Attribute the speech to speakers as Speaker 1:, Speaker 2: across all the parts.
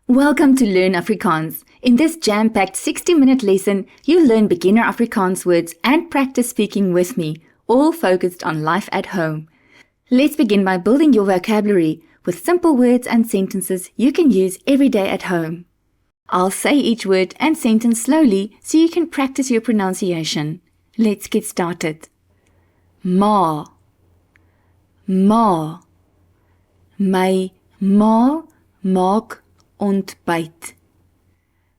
Speaker 1: Welcome to Learn Afrikaans. In this jam-packed 60-minute lesson, you'll learn beginner Afrikaans words and practice speaking with me, all focused on life at home. Let's begin by building your vocabulary with simple words and sentences you can use every day at home. I'll say each word and sentence slowly so you can practice your pronunciation. Let's get started. Ma. Ma. My ma maak ontbyt.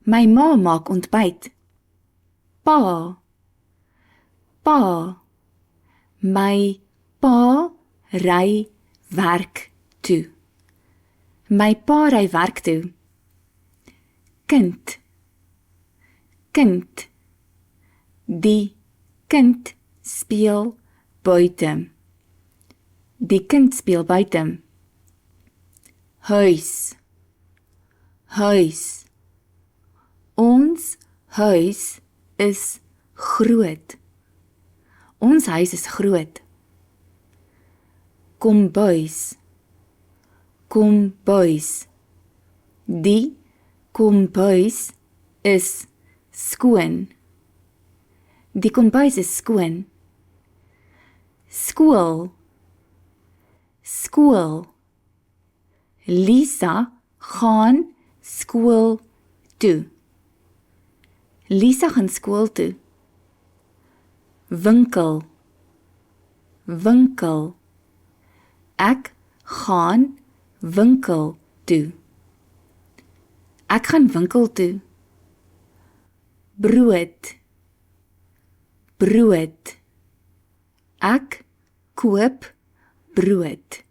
Speaker 1: My ma maak ontbyt. Pa. Pa. My pa ry werk toe. My pa ry werk toe. Kind. Kind. Die kind speel buite. Die kind speel buite. Huis. Huis. Ons huis is groot. Ons huis is groot. Kombuis. Kombuis. Die kombuis is skoon. Die kombuis is skoon. Skool. Skool. Lisa gaan skool toe. Lisa gaan skool toe. Winkel. Winkel. Ek gaan winkel toe. Ek gaan winkel toe. Brood. Brood. Ek koop brood.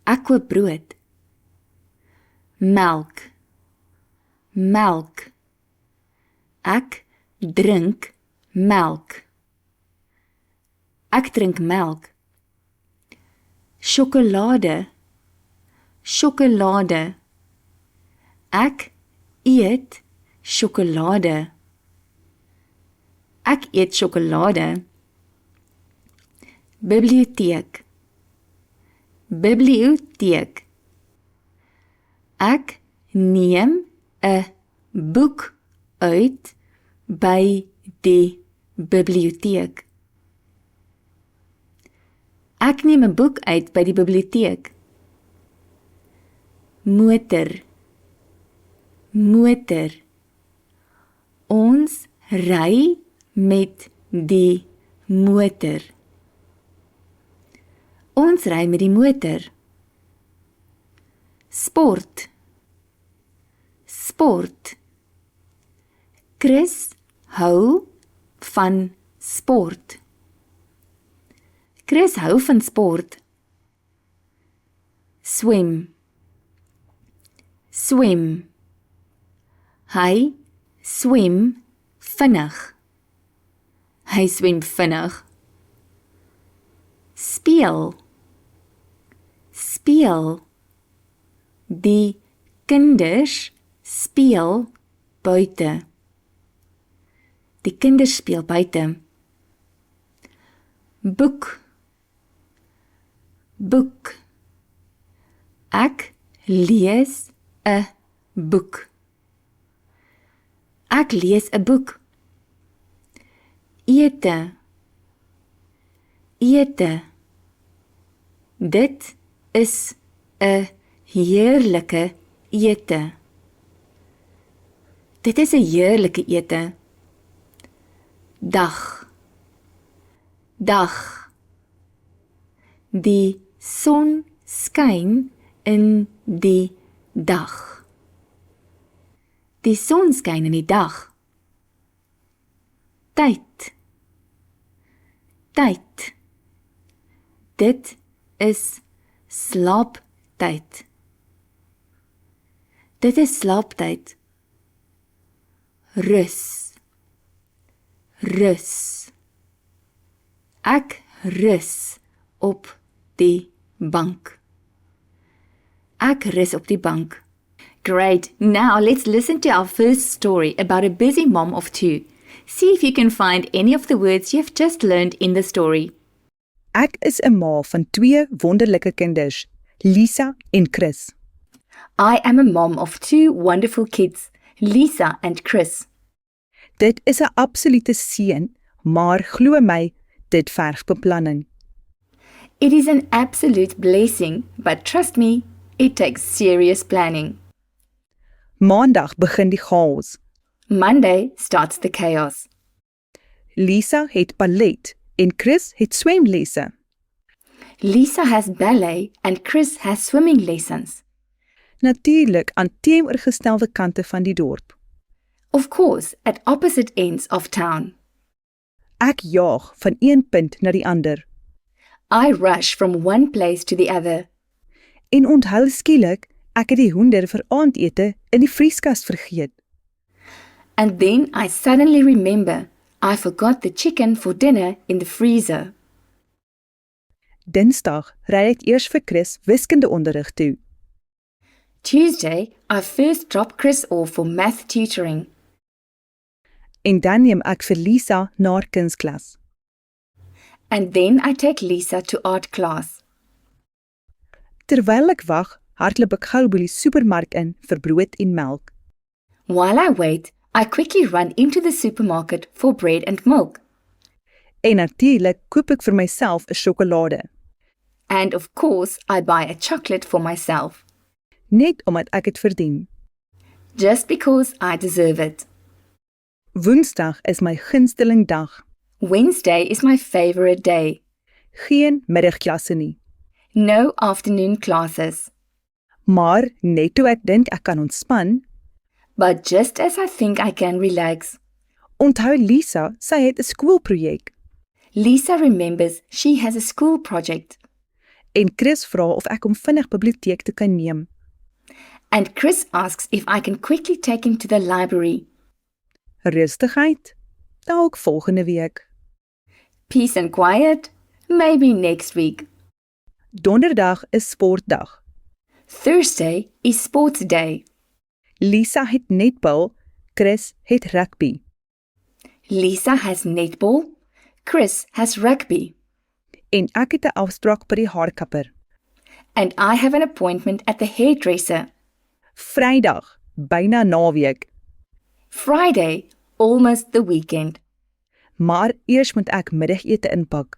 Speaker 1: Ek koop brood. Melk. Melk. Ek drink melk. Ek drink melk. Sjokolade. Sjokolade. Ek eet sjokolade. Ek eet sjokolade. Biblioteek. Biblioteek. Ek neem 'n boek uit by die biblioteek. Ek neem 'n boek uit by die biblioteek. Motor. Motor. Ons ry met die motor. Ons ry met die motor. Sport. Sport. Chris hou van sport. Chris hou van sport. Swem. Swem. Hy swem vinnig. Hy swem vinnig. Speel. Speel. Die kinders speel buite. Die kinders speel buite. Boek. Boek. Ek lees 'n boek. Ek lees 'n boek. Ete. Ete. Dit is 'n heerlike ete. Dit is 'n heerlike ete. Dag. Dag. Die son skyn in die dag. Die son skyn in die dag. Tyd. Tyd. Dit is slaaptyd. Dit is slaaptyd. Rus. Rus. Ek rus op die bank. Ek rus op die bank. Great. Now let's listen to our first story about a busy mom of two. See if you can find any of the words you've just learned in the story.
Speaker 2: Ek is 'n ma van 2 wonderlike kinders, Lisa en Chris.
Speaker 1: I am a mom of 2 wonderful kids, Lisa and Chris.
Speaker 2: Dit is 'n absolute seën, maar glo my, dit verg beplanning.
Speaker 1: It is an absolute blessing, but trust me, it takes serious planning.
Speaker 2: Maandag begin die chaos.
Speaker 1: Monday starts the chaos.
Speaker 2: Lisa het ballet en Chris het swemlesse.
Speaker 1: Lisa has ballet and Chris has swimming lessons.
Speaker 2: Natuurlik aan teenoorgestelde kante van die dorp.
Speaker 1: Of course, at opposite ends of town.
Speaker 2: Ek jaag van een punt na die ander.
Speaker 1: I rush from one place to the other.
Speaker 2: En onthou skielik, ek het die hoender vir aandete in die vrieskas vergeet.
Speaker 1: And then I suddenly remember I forgot the chicken for dinner in the freezer.
Speaker 2: Dinsdag ry ek eers vir Chris wiskundeonderrig toe.
Speaker 1: Tuesday, I first drop Chris off for math tutoring.
Speaker 2: En dan neem ek vir Lisa na haar kunsklas.
Speaker 1: And then I take Lisa to art class.
Speaker 2: Terwyl ek wag, hardloop ek gou by die supermark in vir brood en melk.
Speaker 1: While I wait, I quickly run into the supermarket for bread and milk.
Speaker 2: En natuurlik koop ek vir myself 'n sjokolade,
Speaker 1: And of course, I buy a chocolate for myself,
Speaker 2: net omdat ek dit verdien.
Speaker 1: just because I deserve it.
Speaker 2: Woensdag is my gunsteling dag.
Speaker 1: Wednesday is my favorite day.
Speaker 2: Geen middagklasse nie.
Speaker 1: No afternoon classes.
Speaker 2: Maar net toe ek dink ek kan ontspan,
Speaker 1: But just as I think I can relax,
Speaker 2: onthou Lisa, sy het 'n skoolprojek.
Speaker 1: Lisa remembers she has a school project.
Speaker 2: En Chris vra of ek hom vinnig biblioteek toe kan neem.
Speaker 1: And Chris asks if I can quickly take him to the library.
Speaker 2: Rustigheid? Dalk volgende week.
Speaker 1: Peace and quiet? Maybe next week.
Speaker 2: Donderdag is sportdag.
Speaker 1: Thursday is sports day.
Speaker 2: Lisa het netbal, Chris het rugby.
Speaker 1: Lisa has netball. Chris has rugby.
Speaker 2: En ek het 'n afspraak by die haarkapper.
Speaker 1: And I have an appointment at the hairdresser.
Speaker 2: Vrydag, byna naweek.
Speaker 1: Friday, almost the weekend.
Speaker 2: Maar eers moet ek middagete inpak.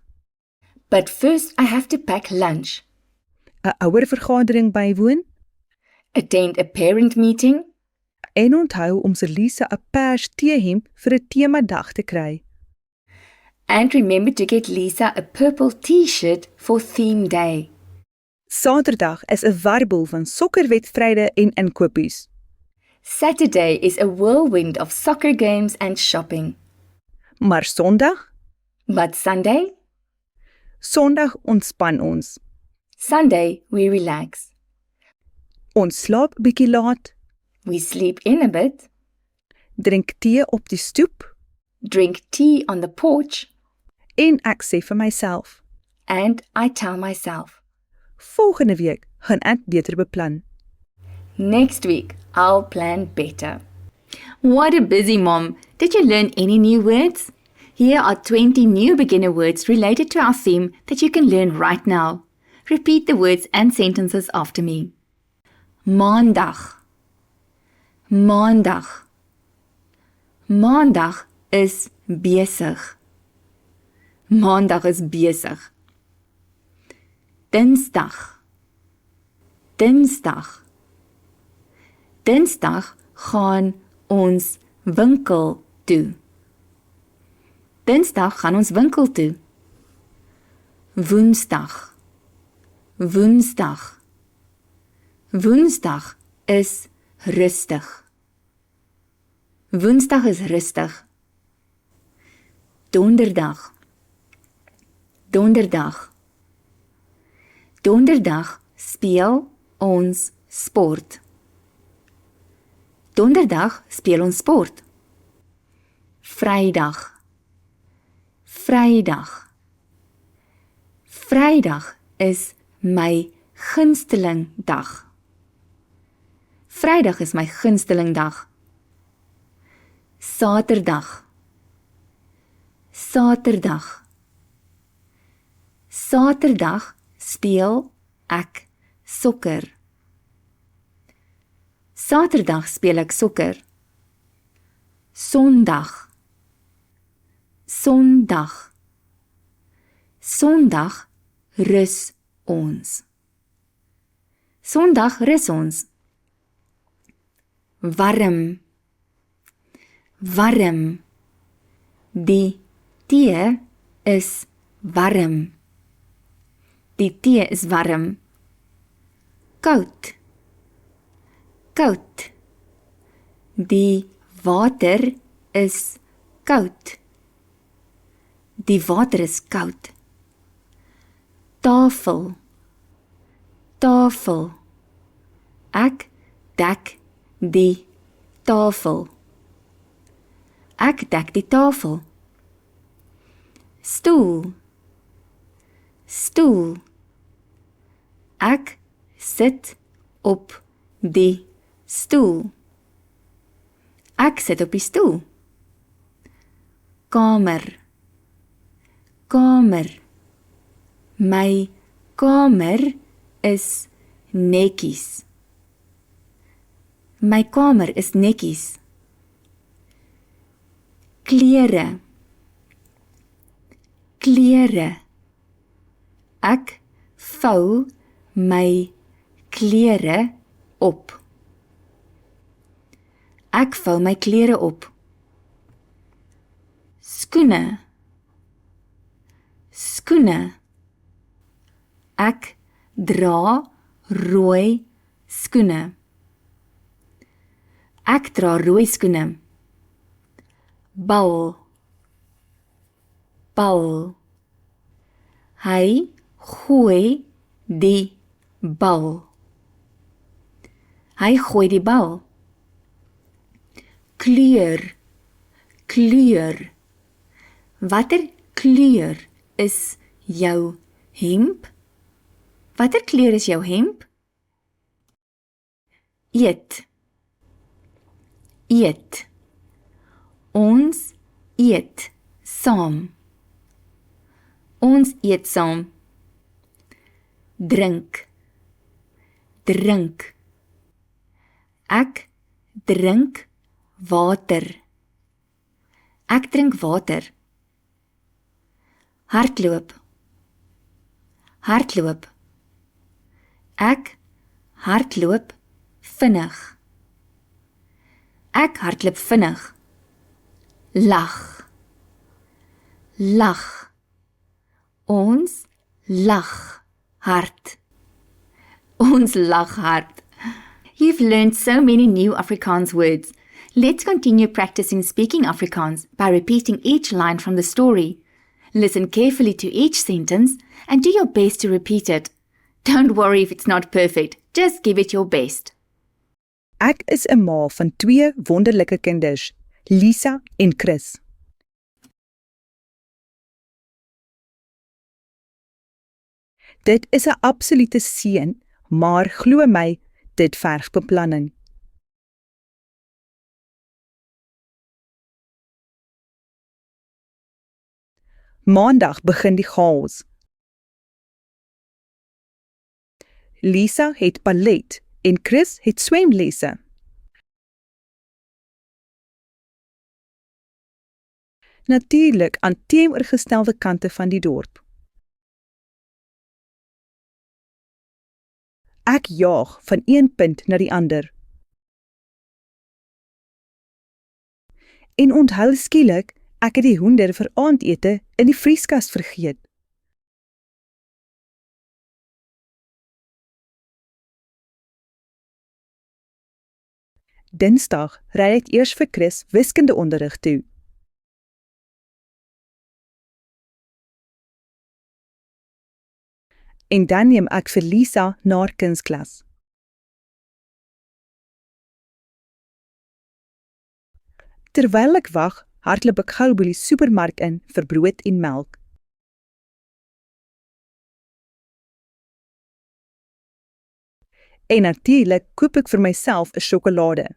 Speaker 1: But first I have to pack lunch.
Speaker 2: 'n Ouervergadering bywoon
Speaker 1: Attend a parent meeting.
Speaker 2: en onthou om se Lisa 'n pers teehemp vir 'n temadag te kry.
Speaker 1: And remember to get Lisa a purple t-shirt for theme day.
Speaker 2: Saterdag is 'n warboel van sokkerwedstryde en inkopies.
Speaker 1: Saturday is a whirlwind of soccer games and shopping.
Speaker 2: Maar Sondag?
Speaker 1: But Sunday?
Speaker 2: Sondag ontspan ons.
Speaker 1: Sunday we relax.
Speaker 2: Ons slaap bietjie laat,
Speaker 1: We sleep in a bit,
Speaker 2: drink tee op die stoep
Speaker 1: drink tea on the porch,
Speaker 2: en ek sê vir myself,
Speaker 1: and I tell myself,
Speaker 2: volgende week gaan ek beter beplan.
Speaker 1: next week I'll plan better. What a busy mom. Did you learn any new words? Here are 20 new beginner words related to our theme that you can learn right now. Repeat the words and sentences after me. Maandag. Maandag. Maandag is besig. Maandag is besig. Dinsdag. Dinsdag. Dinsdag gaan ons winkel toe. Dinsdag gaan ons winkel toe. Woensdag. Woensdag. Woensdag is rustig. Woensdag is rustig. Donderdag. Donderdag. Donderdag speel ons sport. Donderdag speel ons sport. Vrydag. Vrydag. Vrydag is my gunsteling dag. Vrydag is my gunsteling dag. Saterdag. Saterdag. Saterdag speel ek sokker. Saterdag speel ek sokker. Sondag. Sondag. Sondag rus ons. Sondag rus ons. Warm. Warm. Die tee is warm. Die tee is warm. Koud. Koud. Die water is koud. Die water is koud. Tafel. Tafel. Ek dek die tafel. Ek dek die tafel. Stoel. Stoel. Ek sit op die stoel. Ek sit op die stoel. Kamer. Kamer. My kamer is netjies. My kamer is netjies. Klere. Klere. Ek vou my klere op. Ek vou my klere op. Skoene. Skoene. Ek dra rooi skoene. Ek dra rooi skoene. Bal. Bal. Hy gooi die bal. Hy gooi die bal. Kleur. Kleur. Watter kleur is jou hemp? Watter kleur is jou hemp? Eet. Eet. Ons eet saam. Ons eet saam. Drink. Drink. Ek drink water. Ek drink water. Hardloop. Hardloop. Ek hardloop vinnig. Ek hardloop vinnig. Lag. Lag. Ons lag hard. Ons lag hard. You've learned so many new Afrikaans words. Let's continue practicing speaking Afrikaans by repeating each line from the story. Listen carefully to each sentence and do your best to repeat it. Don't worry if it's not perfect. Just give it your best.
Speaker 2: Ek is 'n ma van 2 wonderlike kinders, Lisa en Chris. Dit is 'n absolute seën, maar glo my, dit verg beplanning. Maandag begin die chaos. Lisa het ballet en Chris het swemlesse. Natuurlik aan teenoorgestelde kante van die dorp. Ek jaag van een punt na die ander. En onthou skielik, ek het die hoender vir aandete in die vrieskas vergeet. Dinsdag ry ek eers vir Chris wiskundeonderrig toe. En dan neem ek vir Lisa na haar kunsklas. Terwyl ek wag, hardloop ek gou by die supermark in vir brood en melk. En natuurlik koop ek vir myself 'n sjokolade.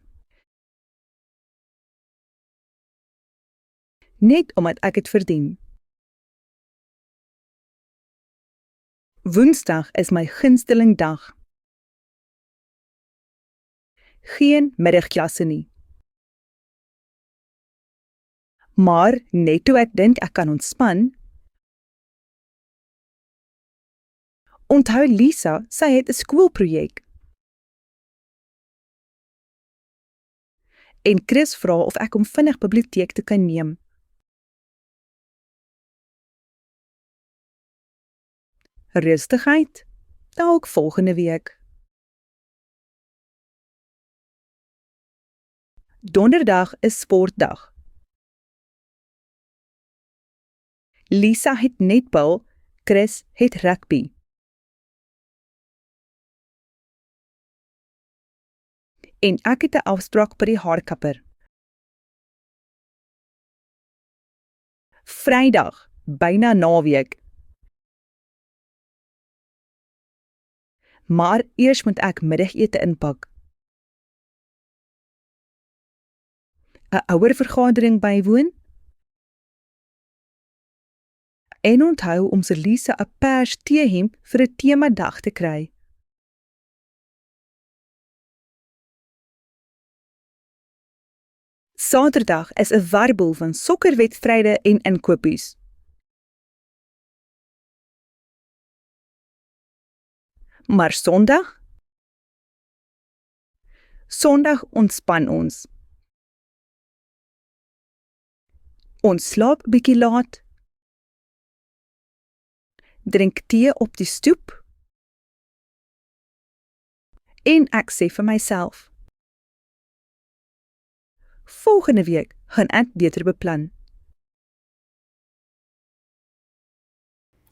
Speaker 2: Net omdat ek het verdien. Woensdag is my gunsteling dag. geen middagklasse nie. Maar net toe ek dink ek kan ontspan, onthou Lisa, sy het 'n skoolprojek. En Chris vra of ek hom vinnig biblioteek toe kan neem. Rustigheid, dalk volgende week. Donderdag is sportdag. Lisa het netbal, Chris het rugby. En ek het 'n afspraak by die haarkapper. Vrydag, byna naweek. Maar eers moet ek middagete inpak. 'n ouervergadering bywoon. En onthou om se Lisa 'n pers teehemp vir 'n temadag te kry. Saterdag is 'n warboel van sokkerwedstryde en inkopies. Maar Sondag? Sondag ontspan ons. Ons slaap bietjie laat. Drink tee op die stoep. En ek sê vir myself, volgende week gaan ek beter beplan.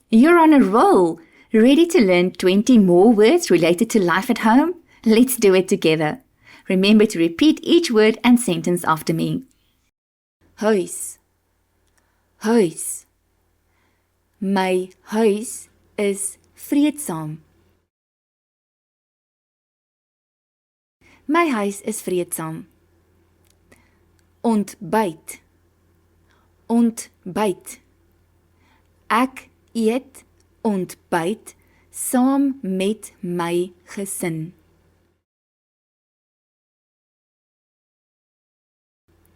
Speaker 1: You're on a roll. Ready to learn 20 more words related to life at home? Let's do it together. Remember to repeat each word and sentence after me. Huis. Huis. My huis is vreedsaam. My huis is vreedsaam. Ontbyt. Ontbyt. Ek eet ontbyt saam met my gesin.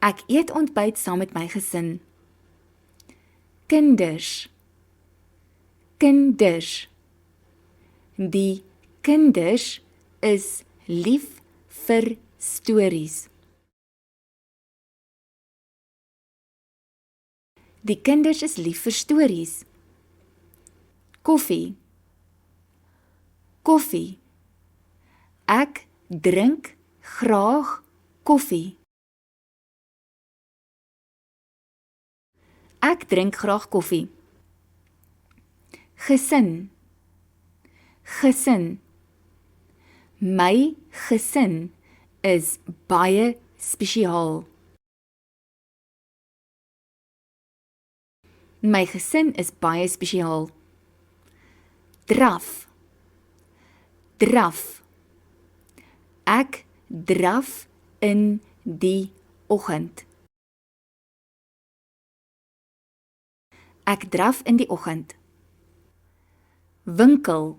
Speaker 1: Ek eet ontbyt saam met my gesin. Kinders. Kinders. Die kinders is lief vir stories. Die kinders is lief vir stories. Koffie. Koffie. Ek drink graag koffie. Ek drink graag koffie. Gesin. Gesin. My gesin is baie spesiaal. My gesin is baie spesiaal. Draf. Draf. Ek draf in die oggend. Ek draf in die oggend. Winkel.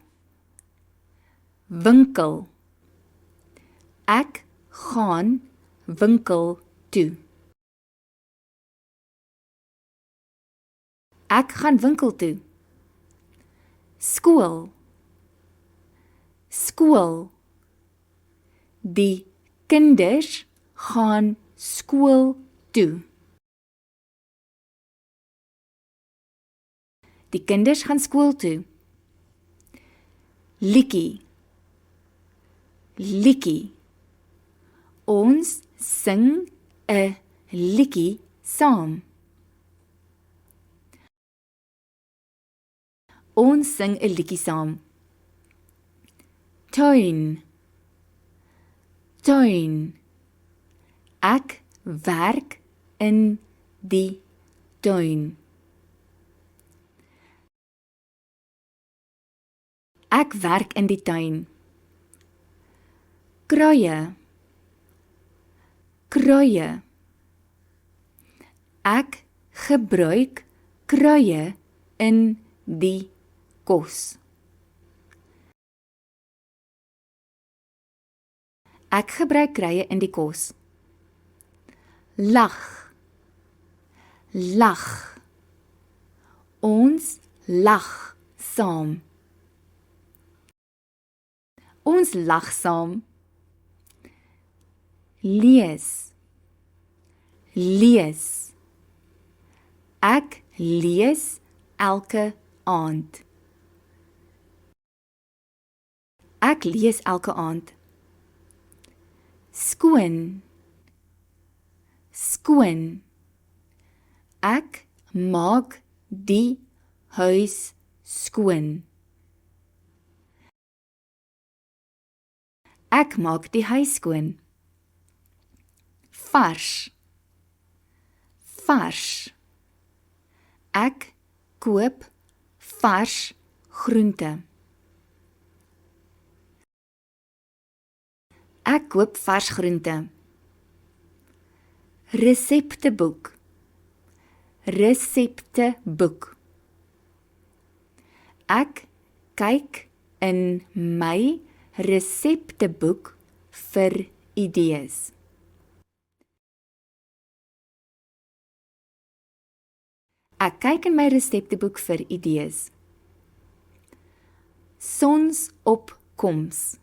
Speaker 1: Winkel. Ek gaan winkel toe. Ek gaan winkel toe. Skool. Skool. Die kinders gaan skool toe. Die kinders gaan skool toe. Liedjie. Liedjie. Ons sing 'n liedjie saam. Ons sing 'n liedjie saam. Tuin. Tuin. Ek werk in die tuin. Ek werk in die tuin. Kruie. Kruie. Ek gebruik kruie in die kos. Ek gebruik kruie in die kos. Lag. Lag. Ons lag saam. Ons lag saam. Lees. Lees. Ek lees elke aand. Ek lees elke aand. Skoon. Skoon. Ek maak die huis skoon. Ek maak die huis skoon. Vars. Vars. Ek koop vars groente. Ek koop vars groente. Resepteboek. Resepteboek. Ek kyk in my resepteboek vir idees. Ek kyk in my resepteboek vir idees. Sonsopkoms.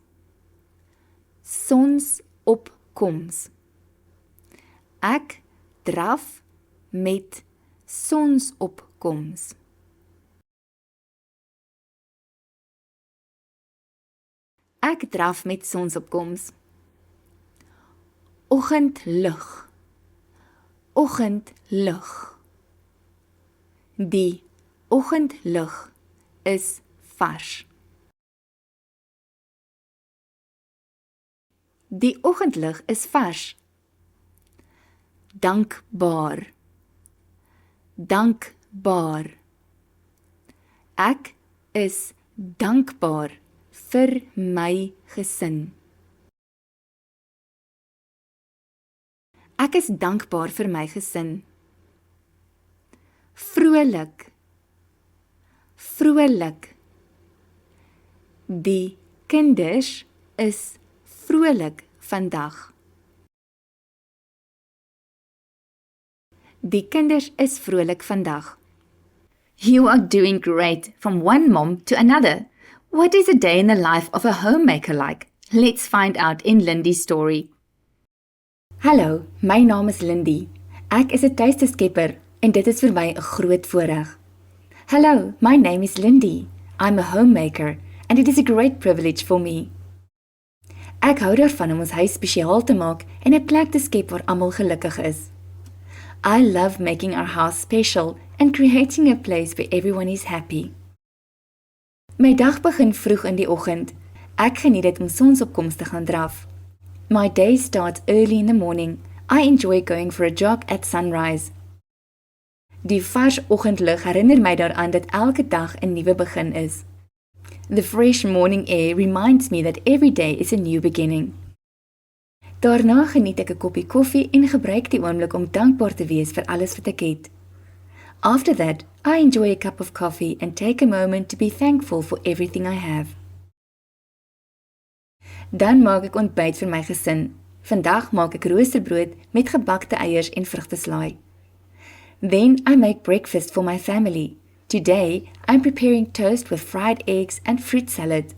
Speaker 1: Sonsopkoms. Ek draf met sonsopkoms. Ek draf met sonsopkoms. Oggendlig. Oggendlig. Die oggendlig is vars. Die oggendlig is vars. Dankbaar. Dankbaar. Ek is dankbaar vir my gesin. Ek is dankbaar vir my gesin. Vrolik. Vrolik. Die kinders is vrolik vandag. Die kinders is vrolik vandag. You are doing great from one mom to another. What is a day in the life of a homemaker like? Let's find out in Lindy's story. Hallo, my naam is Lindy. Ek is 'n tuisteskepper en dit is vir my 'n groot voorreg. Hello, my name is Lindy. I'm a homemaker and it is a great privilege for me. Ek hou daarvan om ons huis spesiaal te maak en 'n plek te skep waar almal gelukkig is. I love making our house special and creating a place where everyone is happy. My dag begin vroeg in die oggend. Ek geniet dit om sonsopkoms te gaan draf. My day starts early in the morning. I enjoy going for a jog at sunrise. Die vars oggendlig herinner my daaraan dat elke dag 'n nuwe begin is. The fresh morning air reminds me that every day is a new beginning. Daarna geniet ek 'n koppie koffie en gebruik die oomblik om dankbaar te wees vir alles wat ek het. After that, I enjoy a cup of coffee and take a moment to be thankful for everything I have. Dan maak ek ontbyt vir my gesin. Vandag maak ek roosterbrood met gebakte eiers en vrugteslaai. Then I make breakfast for my family. Today, I'm preparing toast with fried eggs and fruit salad.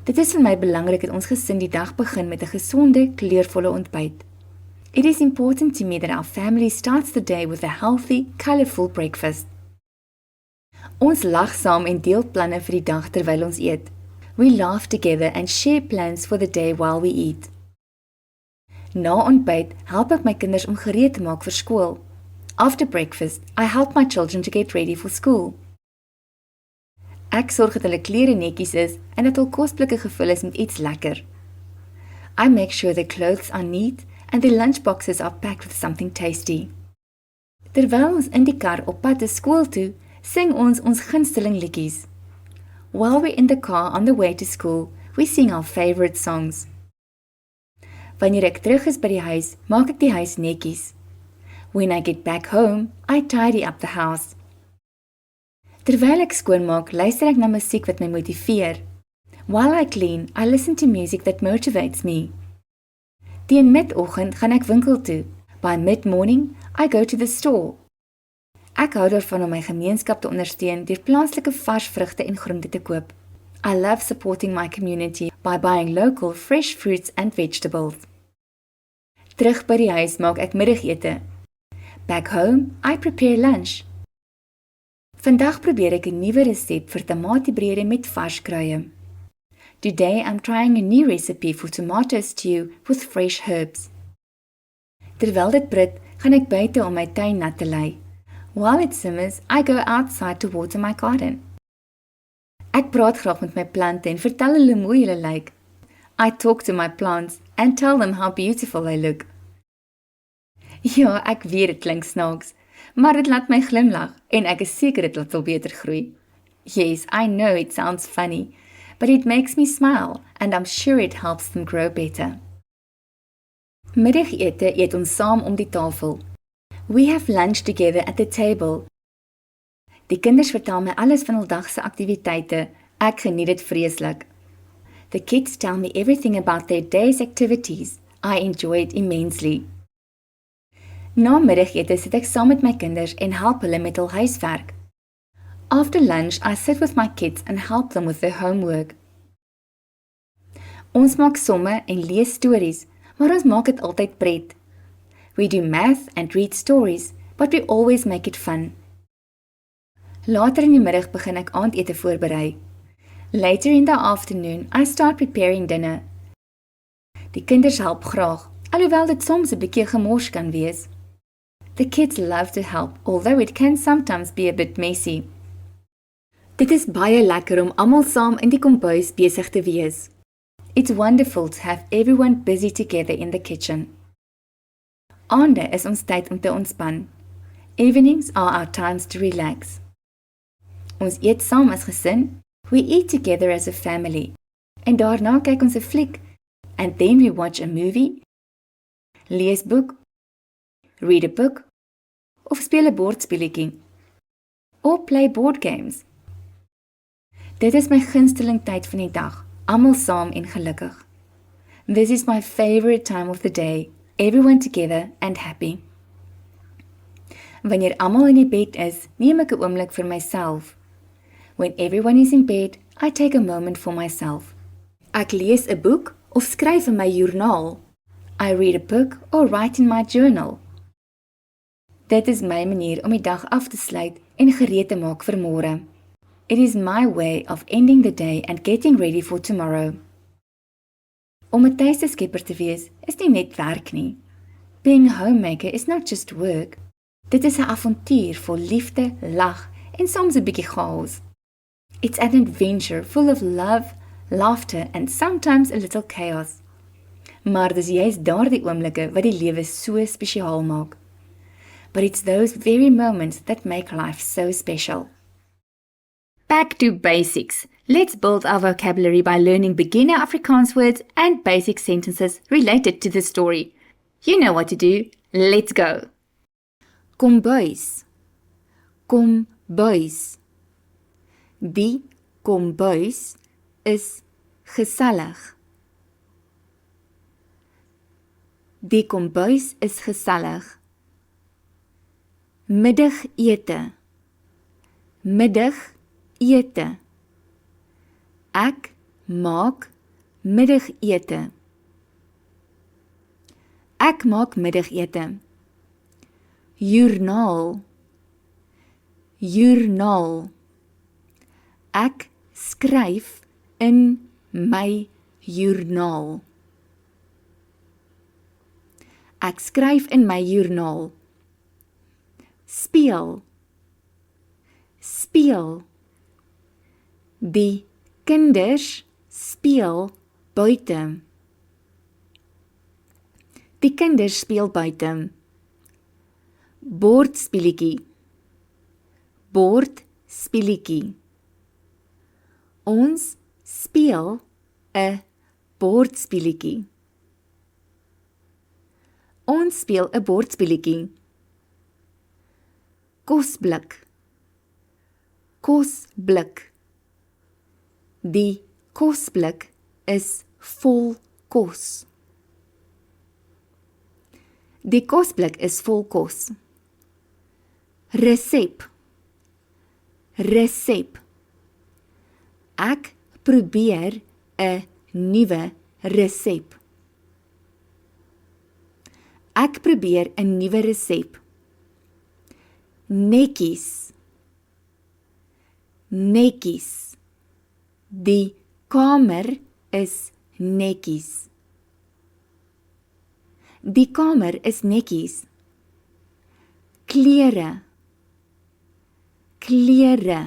Speaker 1: Dit is vir my belangrik dat ons gesin die dag begin met 'n gesonde, kleurvolle ontbyt. It is important to me that our family starts the day with a healthy, colorful breakfast. Ons lag saam en deel planne vir die dag terwyl ons eet. We laugh together and share plans for the day while we eat. Na ontbyt help ek my kinders om gereed te maak vir skool. After breakfast, I help my children to get ready for school. Ek sorg dat hulle klere netjies is en dat hul kosblikke gevul is met iets lekker. I make sure their clothes are neat and their lunchboxes are packed with something tasty. Terwyl ons in die kar op pad is skool toe, sing ons gunsteling liedjies. While we're in the car on the way to school, we sing our favorite songs. Wanneer ek terug is by die huis, maak ek die huis netjies. When I get back home, I tidy up the house. Terwyl ek skoonmaak, luister ek na musiek wat my motiveer. While I clean, I listen to music that motivates me. Teen midoggend gaan ek winkel toe. By mid-morning, I go to the store. Ek hou daarvan om my gemeenskap te ondersteun deur plaaslike vars vrugte en groente te koop. I love supporting my community by buying local fresh fruits and vegetables. Terug by die huis maak ek middagete. Back home, I prepare lunch. Vandag probeer ek 'n nuwe resep vir tamatiebrede met vars kruie. Today I'm trying a new recipe for tomato stew with fresh herbs. Terwyl dit brit, gaan ek buite om my tuin nat te lei. While it simmers, I go outside to water my garden. Ek praat graag met my plante en vertel hulle hoe mooi hulle lyk. I talk to my plants and tell them how beautiful they look. Ja, ek weet dit klink snaaks, maar dit laat my glimlag en ek is seker dit sal beter groei. Yes, I know it sounds funny, but it makes me smile and I'm sure it helps them grow better. Middagete eet ons saam om die tafel. We have lunch together at the table. Die kinders vertel my alles van hul dag se aktiwiteite. Ek geniet dit vreeslik. The kids tell me everything about their day's activities. I enjoy it immensely. Na middagete sit ek saam met my kinders en help hulle met hul huiswerk. After lunch, I sit with my kids and help them with their homework. Ons maak somme en lees stories, maar ons maak dit altyd pret. We do math and read stories, but we always make it fun. Later in die middag begin ek aandete voorberei. Later in the afternoon, I start preparing dinner. Die kinders help graag, alhoewel dit soms 'n bietjie gemors kan wees. The kids love to help, although it can sometimes be a bit messy. Dit is baie lekker om almal saam in die kombuis besig te wees. It's wonderful to have everyone busy together in the kitchen. Aande is ons tyd om te ontspan. Evenings are our times to relax. Ons eet saam as gesin, we eat together as a family, en daarna kyk ons 'n fliek, and then we watch a movie, lees boek, read a book, of speel 'n bordspelletjie, or play board games. Dit is my gunsteling tyd van die dag, almal saam en gelukkig. This is my favorite time of the day, everyone together and happy. Wanneer almal in die bed is, neem ek 'n oomblik vir myself. When everyone is in bed, I take a moment for myself. Ek lees 'n boek of skryf in my joernaal. I read a book or write in my journal. Dit is my manier om die dag af te sluit en gereed te maak vir môre. It is my way of ending the day and getting ready for tomorrow. Om 'n tuisskepper te wees is nie net werk nie. Being a homemaker is not just work. Dit is 'n avontuur vol liefde, lag en soms 'n bietjie chaos. It's an adventure full of love, laughter and sometimes a little chaos. Maar dis juist daardie oomblikke wat die lewe so spesiaal maak. But it's those very moments that make life so special. Back to basics. Let's build our vocabulary by learning beginner Afrikaans words and basic sentences related to the story. You know what to do. Let's go. Kombuis. Kombuis. Die kombuis is gesellig. Die kombuis is gesellig. Middagete. Middagete. Ek maak middagete. Ek maak middagete. Joernaal. Joernaal. Ek skryf in my joernaal. Ek skryf in my joernaal. Speel. Speel. Die kinders speel buite. Die kinders speel buite. Bordspelletjie. Bordspelletjie. Ons speel 'n bordspelletjie. Ons speel 'n bordspelletjie. Kosblik. Kosblik. Die kosblik is vol kos. Die kosblik is vol kos. Resep. Resep. Ek probeer 'n nuwe resep. Ek probeer 'n nuwe resep. Netjies. Netjies. Die kamer is netjies. Die kamer is netjies. Klere. Klere.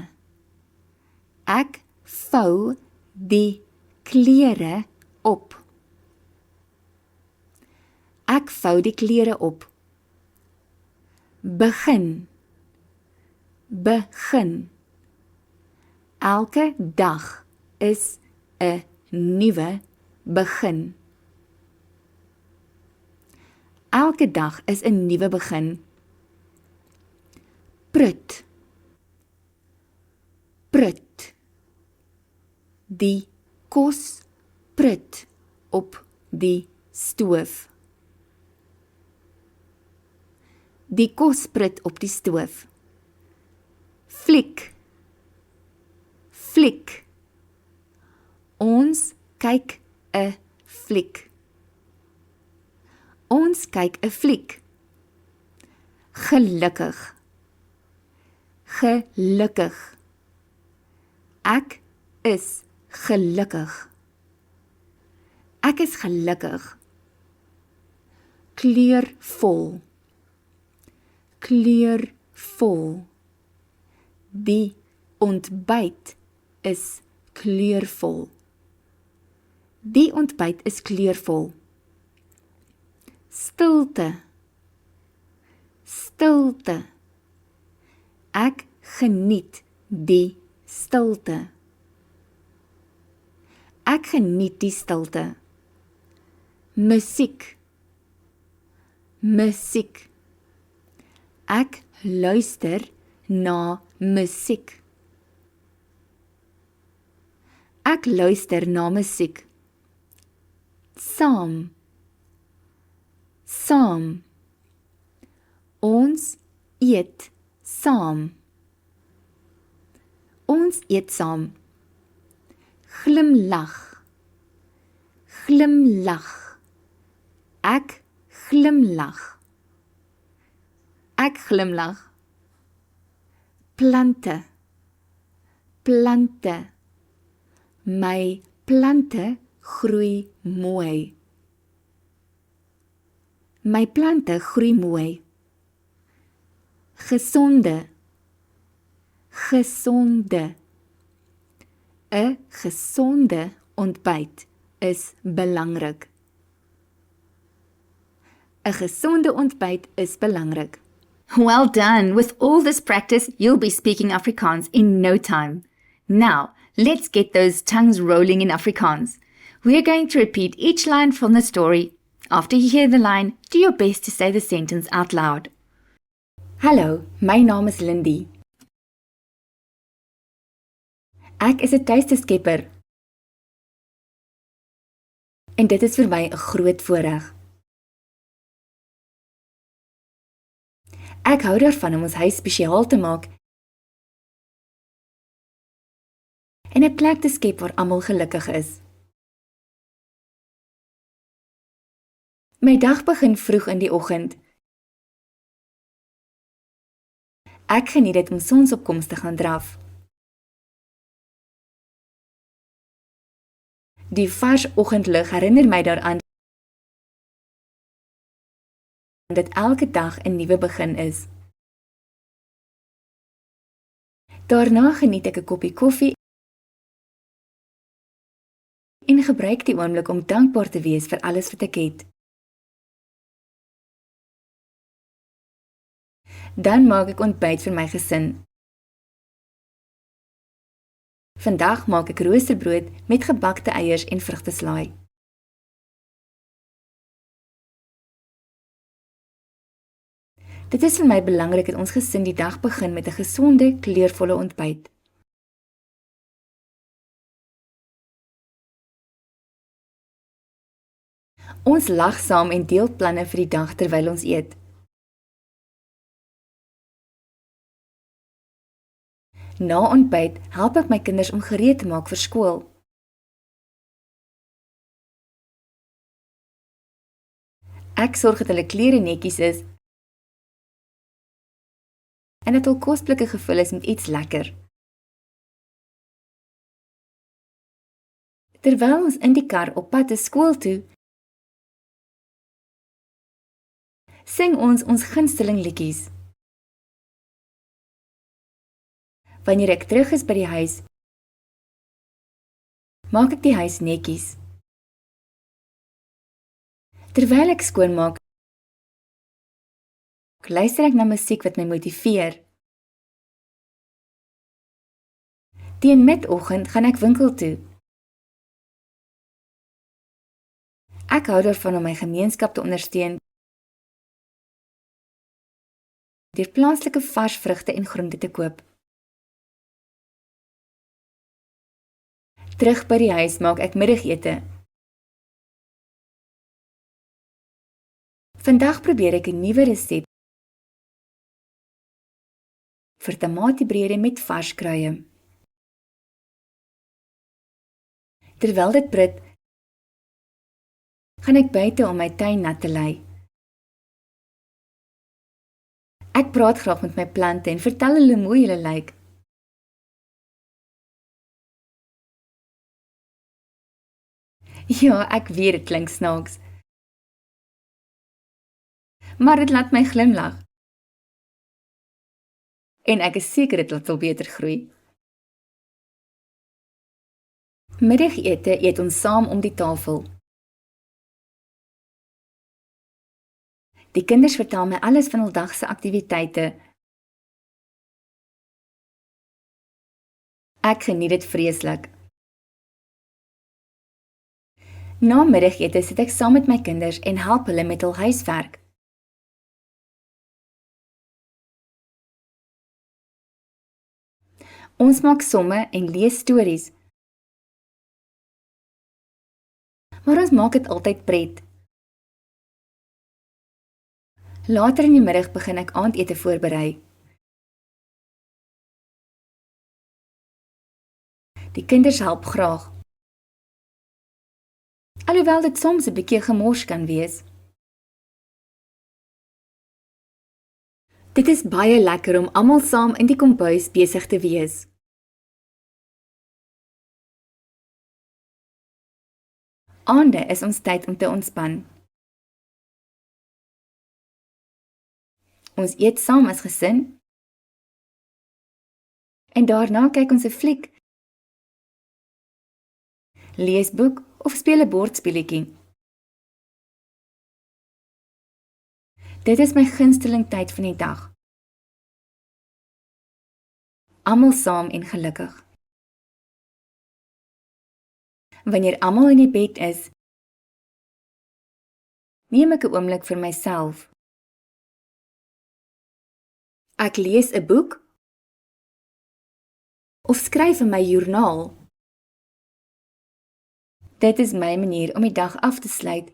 Speaker 1: Ek vou die klere op. Ek vou die klere op. Begin. Begin. Elke dag is 'n nuwe begin. Elke dag is 'n nuwe begin. Prut. Prut. Die kos prut op die stoof. Die kos prut op die stoof. Fliek. Fliek. Ons kyk 'n fliek. Ons kyk 'n fliek. Gelukkig. Gelukkig. Ek is gelukkig. Ek is gelukkig. Kleurvol. Kleurvol. Die ontbyt is kleurvol. Die ontbyt is kleurvol. Stilte. Stilte. Ek geniet die stilte. Ek geniet die stilte. Musiek. Musiek. Ek luister na musiek. Ek luister na musiek. Saam. Saam. Ons eet saam. Ons eet saam. Glimlag. Glimlag. Ek glimlag. Ek glimlag. Plante. Plante. My plante groei mooi. My plante groei mooi. Gesonde. Gesonde. 'n gesonde ontbyt is belangrik. 'n gesonde ontbyt is belangrik.
Speaker 3: Well done! With all this practice, you'll be speaking Afrikaans in no time. Now, let's get those tongues rolling in Afrikaans. We're going to repeat each line from the story. After you hear the line, do your best to say the sentence out loud.
Speaker 1: Hallo, my naam is Lindy. Ek is 'n tuisteskepper. En dit is vir my 'n groot voorreg. Ek hou daarvan om ons huis spesiaal te maak en 'n plek te skep waar almal gelukkig is. My dag begin vroeg in die oggend. Ek geniet dit om sonsopkoms te gaan draf. Die vars oggendlig herinner my daaraan dat elke dag 'n nuwe begin is. Daarna geniet ek 'n koppie koffie en gebruik die oomblik om dankbaar te wees vir alles wat ek het. Dan maak ek ontbyt vir my gesin. Vandag maak ek roosterbrood met gebakte eiers en vrugteslaai. Dit is vir my belangrik dat ons gesin die dag begin met 'n gesonde, kleurvolle ontbyt.
Speaker 3: Ons lag saam en deel planne vir die dag terwyl ons eet. Na ontbyt help ek my kinders om gereed te maak vir skool. Ek sorg dat hulle klere netjies is en dat hul kosblikke gevul is met iets lekker. Terwyl ons in die kar op pad is skool toe, sing ons gunsteling liedjies. Wanneer ek terug is by die huis, maak ek die huis netjies. Terwyl ek skoonmaak, luister ek na musiek wat my motiveer. Teen midoggend gaan ek winkel toe. Ek hou daarvan om my gemeenskap te ondersteun deur plaaslike vars vrugte en groente te koop. Terug by die huis maak ek middagete. Vandag probeer ek 'n nuwe resep vir tamatiebrede met vars kruie. Terwyl dit prit, gaan ek buite om my tuin nat te lei. Ek praat graag met my plante en vertel hulle hoe mooi hulle lyk. Ja, ek weet dit klink snaaks. Maar dit laat my glimlag. En ek is seker dit sal beter groei. Middagete eet ons saam om die tafel. Die kinders vertel my alles van hul dag se aktiwiteite. Ek geniet dit vreeslik. Na middagete sit ek saam met my kinders en help hulle met hul huiswerk. Ons maak somme en lees stories. Maar ons maak dit altyd pret. Later in die middag begin ek aandete voorberei. Die kinders help graag. Alhoewel dit soms 'n bietjie gemors kan wees. Dit is baie lekker om almal saam in die kombuis besig te wees. Aande is ons tyd om te ontspan. Ons eet saam as gesin en daarna kyk ons 'n fliek, lees boek of speel 'n bordspelletjie. Dit is my gunsteling tyd van die dag. Almal saam en gelukkig. Wanneer almal in die bed is, neem ek 'n oomblik vir myself. Ek lees 'n boek of skryf in my joernaal. Dit is my manier om die dag af te sluit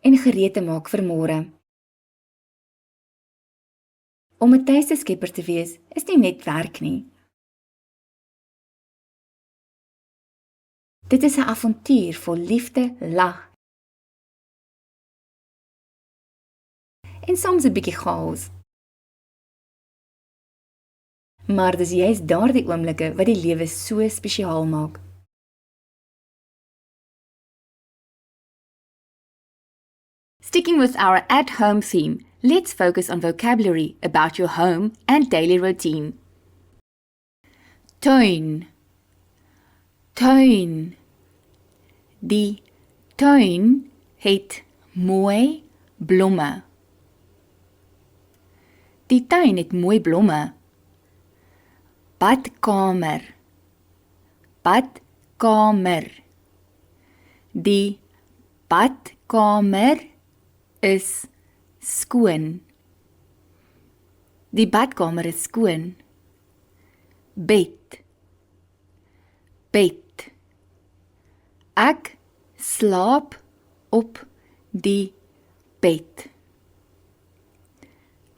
Speaker 3: en gereed te maak vir môre. Om 'n tuiste-skepper te wees is nie net werk nie. Dit is 'n avontuur vol liefde, lag en soms 'n bietjie chaos. Maar dis juist daardie oomblikke wat die lewe so spesiaal maak. Sticking with our at-home theme, let's focus on vocabulary about your home and daily routine. Tuin. Tuin. Die tuin het mooi blomme. Die tuin het mooi blomme. Badkamer. Badkamer. Die badkamer is skoon. Die badkamer is skoon. Bed. Bed. Ek slaap op die bed.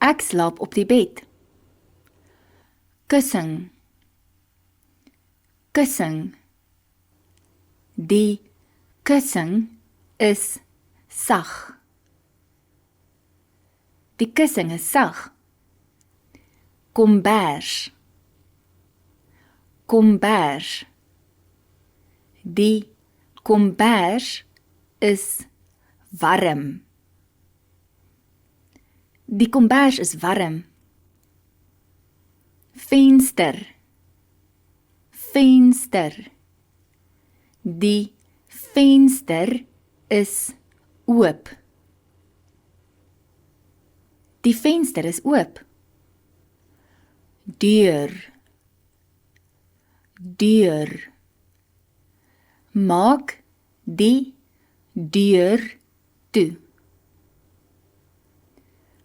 Speaker 3: Ek slaap op die bed. Kussing. Kussing. Die kussing is sag. Die kussing is sag. Kombers. Kombers. Die kombers is warm. Die kombers is warm. Venster. Venster. Die venster is oop. Die venster is oop. Deur. Deur. Maak die deur toe.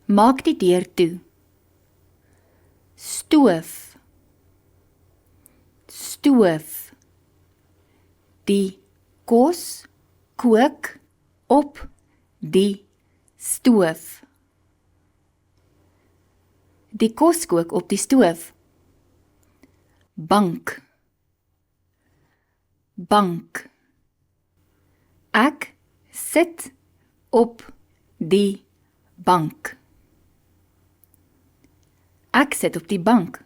Speaker 3: Maak die deur toe. Stoof. Stoof. Die kos kook op die stoof. Die kos kook op die stoof. Bank. Bank. Ek sit op die bank. Ek sit op die bank.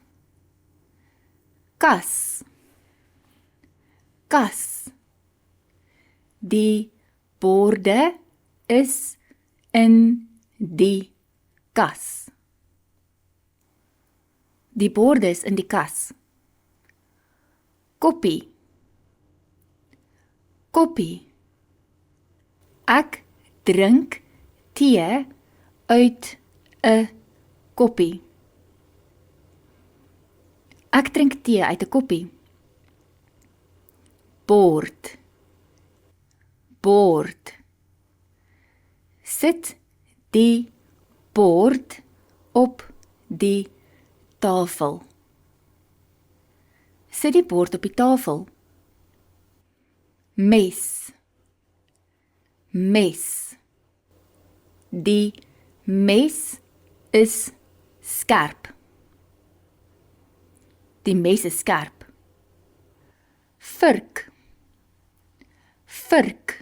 Speaker 3: Kas. Kas. Die borde is in die kas. Die borde is in die kas. Koppie. Koppie. Ek drink tee uit 'n koppie. Ek drink tee uit 'n koppie. Bord. Bord. Sit die bord op die tafel. Sit die bord op die tafel. Mes. Mes. Die mes is skerp. Die mes is skerp. Vurk. Vurk.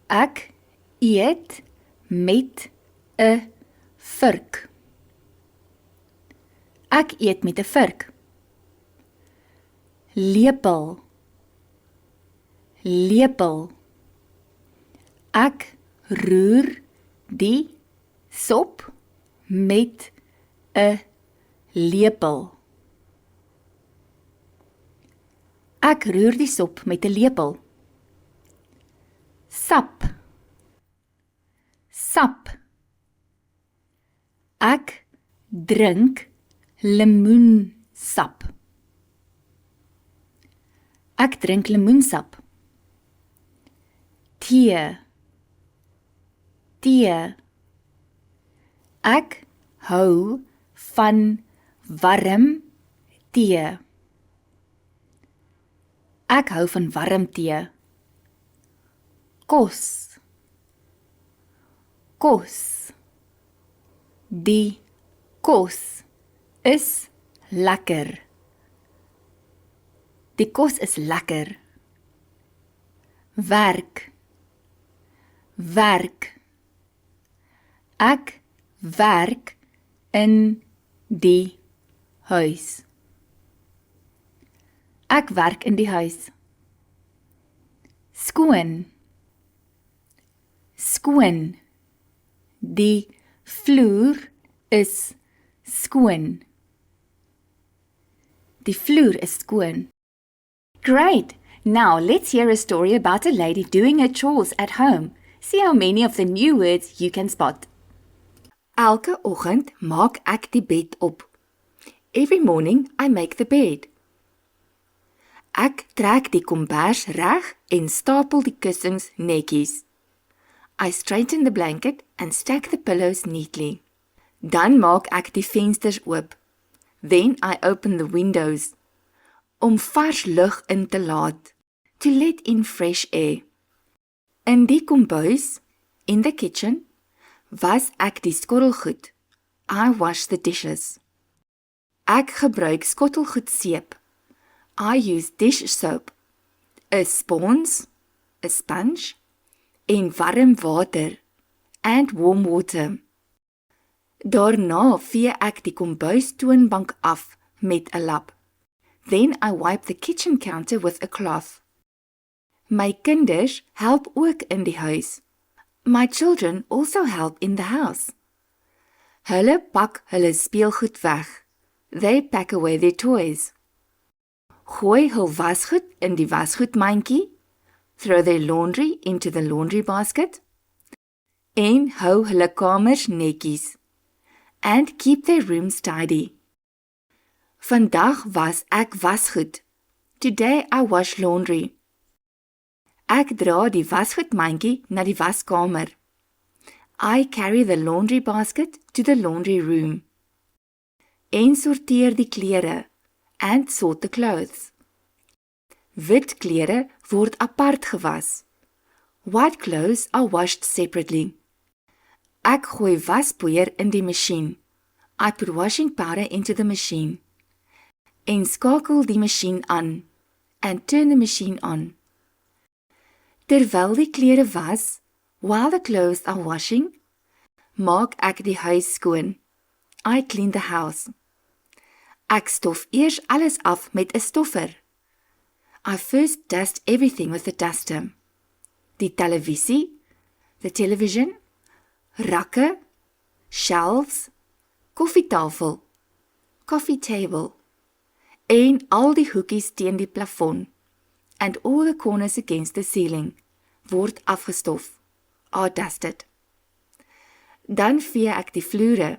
Speaker 3: Ek eet met 'n vurk. Ek eet met 'n vurk. Lepel. Lepel. Ek roer die sop met 'n lepel. Ek roer die sop met 'n lepel. Sap. Sap. Ek drink lemoensap. Ek drink lemoensap. Tee. Tee. Ek hou van warm tee. Ek hou van warm tee. Kos. Kos. Die kos is lekker. Die kos is lekker. Werk. Werk. Ek werk in die huis. Ek werk in die huis. Skoon. Skoon. Die vloer is skoon. Die vloer is skoon. Great! Now let's hear a story about a lady doing her chores at home. See how many of the new words you can spot. Elke oggend maak ek die bed op. Every morning I make the bed. Ek trek die kombers reg en stapel die kussings netjies. I straighten the blanket and stack the pillows neatly. Dan maak ek die vensters oop. Then I open the windows. Om vars lug in te laat. to let in fresh air. In die kombuis, in the kitchen, was ek die skottelgoed. I wash the dishes. Ek gebruik skottelgoed seep. I use dish soap. 'n spons, 'n sponge, en warm water, and warm water. Daarna vee ek die kombuistoonbank af met 'n lap. Then I wipe the kitchen counter with a cloth. My kinders help ook in die huis. My children also help in the house. Hulle pak hulle speelgoed weg. They pack away their toys. Gooi hul wasgoed in die wasgoedmandjie. Throw their laundry into the laundry basket. En hou hulle kamers netjies. And keep their rooms tidy. Vandag was ek wasgoed. Today I wash laundry. Ek dra die wasgoedmandjie na die waskamer. I carry the laundry basket to the laundry room. En sorteer die klere, and sort the clothes. Wit klere word apart gewas. White clothes are washed separately. Ek gooi waspoeier in die masjien. I put washing powder into the machine. En skakel die masjien aan, and turn the machine on. Terwyl die klere was, while the clothes are washing, maak ek die huis skoon. I clean the house. Ek stof eers alles af met 'n stoffer. I first dust everything with a duster. Die televisie, the television, rakke, shelves, koffietafel, coffee table, en al die hoekies teen die plafon, and all the corners against the ceiling, word afgestof, are dusted. Dan vee ek die vloere,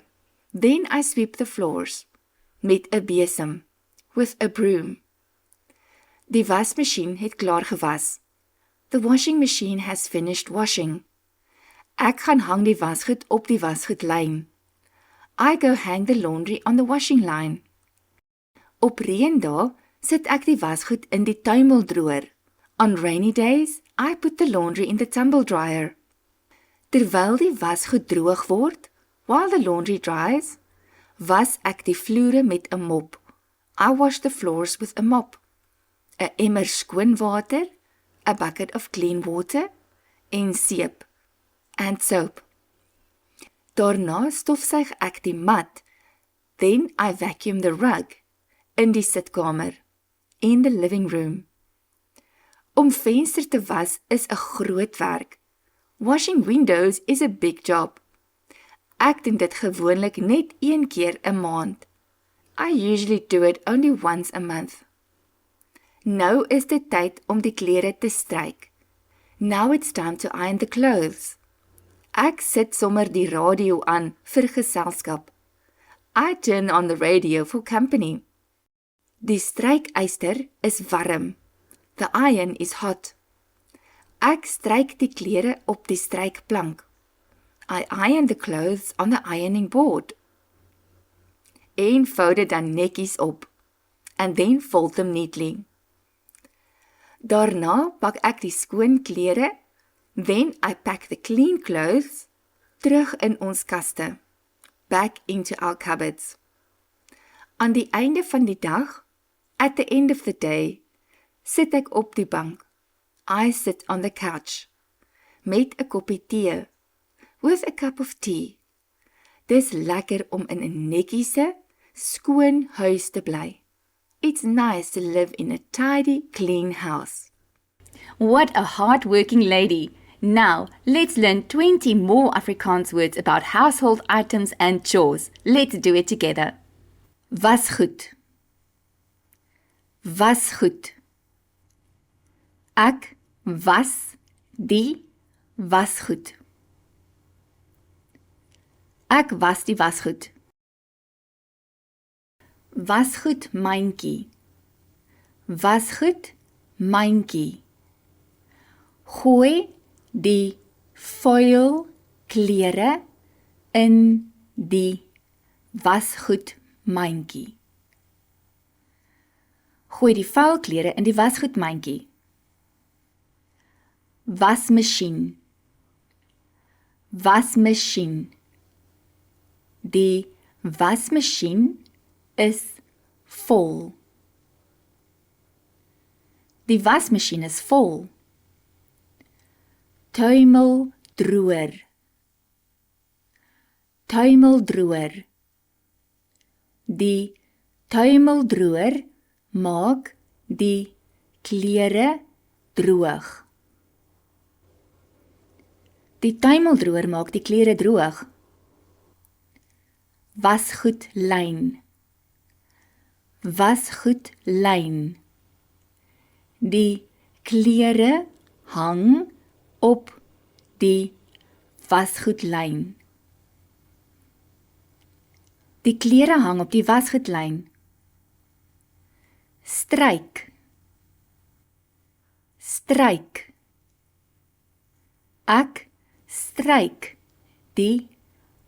Speaker 3: then I sweep the floors, met 'n besem, with a broom. Die wasmasjien het klaar gewas. The washing machine has finished washing. Ek gaan hang die wasgoed op die wasgoedlyn. I go hang the laundry on the washing line. Op reendae sit ek die wasgoed in die tuimeldroër. On rainy days, I put the laundry in the tumble dryer. Terwyl die wasgoed droog word, while the laundry dries, was ek die vloere met 'n mop. I wash the floors with a mop. 'n emmer skoon water, a bucket of clean water, en seep, and soap. Daarna stofsuig ek die mat, then I vacuum the rug, in die sitkamer, in the living room. Om venster te was is 'n groot werk. Washing windows is a big job. Ek doen dit gewoonlik net 1 keer 'n maand. I usually do it only once a month. Nou is dit tyd om die klere te stryk. Now it's time to iron the clothes. Ek sit sommer die radio aan vir geselskap. I turn on the radio for company. Die strykyster is warm. The iron is hot. Ek stryk die klere op die strykplank. I iron the clothes on the ironing board. En vou dit dan netjies op. And then fold them neatly. Daarna pak ek die skoon klere, then I pack the clean clothes, terug in ons kaste, back into our cupboards. Aan die einde van die dag, at the end of the day, sit ek op die bank. I sit on the couch, met 'n koppie tee, with a cup of tea. Dis lekker om in 'n netjiese, skoon huis te bly. It's nice to live in a tidy, clean house.
Speaker 1: What a hard-working lady. Now, let's learn 20 more Afrikaans words about household items and chores. Let's do it together. Wasgoed. Wasgoed. Ek was die wasgoed. Ek was die wasgoed. Wasgoedmandjie. Wasgoedmandjie. Gooi die vuil klere in die wasgoedmandjie. Gooi die vuil klere in die wasgoedmandjie.
Speaker 3: wasmasjien. Wasmasjien. Die wasmasjien is vol. Die wasmasjien is vol. Tuimeldroër. Tuimeldroër. Die tuimeldroër maak die klere droog. Die tuimeldroër maak die klere droog. Wasgoedlyn. Wasgoedlyn. Die klere hang op die wasgoedlyn. Die klere hang op die wasgoedlyn. Stryk. Stryk. Ek stryk die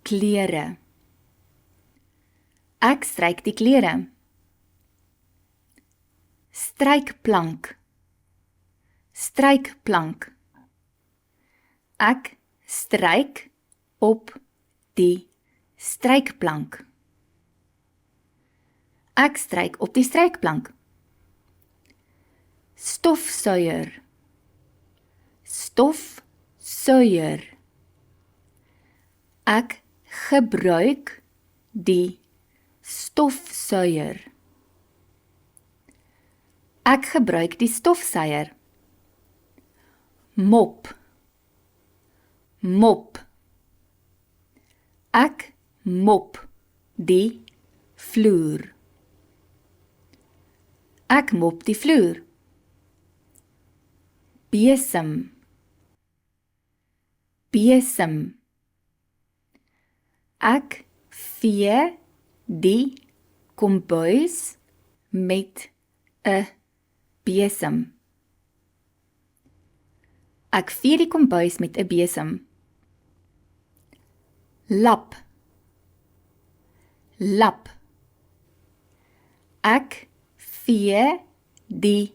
Speaker 3: klere. Ek stryk die klere. Strykplank. Strykplank. Ek stryk op die strykplank. Ek stryk op die strykplank. Stofsuier. Stofsuier. Ek gebruik die stofsuier. Ek gebruik die stofsuier. Mop. Mop. Ek mop die vloer. Ek mop die vloer. Besem. Besem. Ek vee die kombuis met 'n besem. Ek vee die kombuis met 'n besem. Lap. Lap. Ek vee die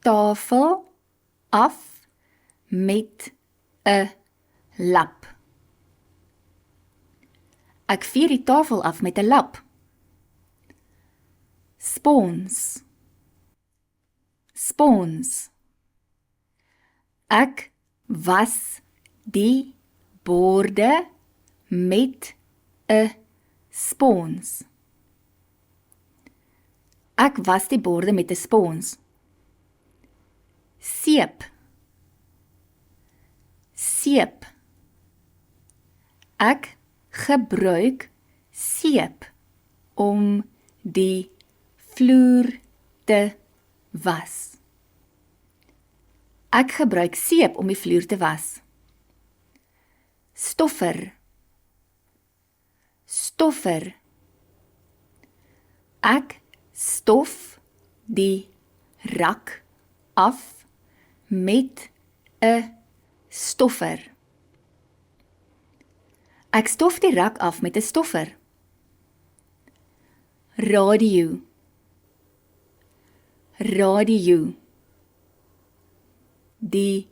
Speaker 3: tafel af met 'n lap. Ek vee die tafel af met 'n lap. Spons. Spons. Ek was die borde met 'n spons. Ek was die borde met 'n spons. Seep. Seep. Ek gebruik seep om die vloer te was. Ek gebruik seep om die vloer te was. Stoffer. Stoffer. Ek stof die rak af met 'n stoffer. Ek stof die rak af met 'n stoffer. Radio. Radio. Die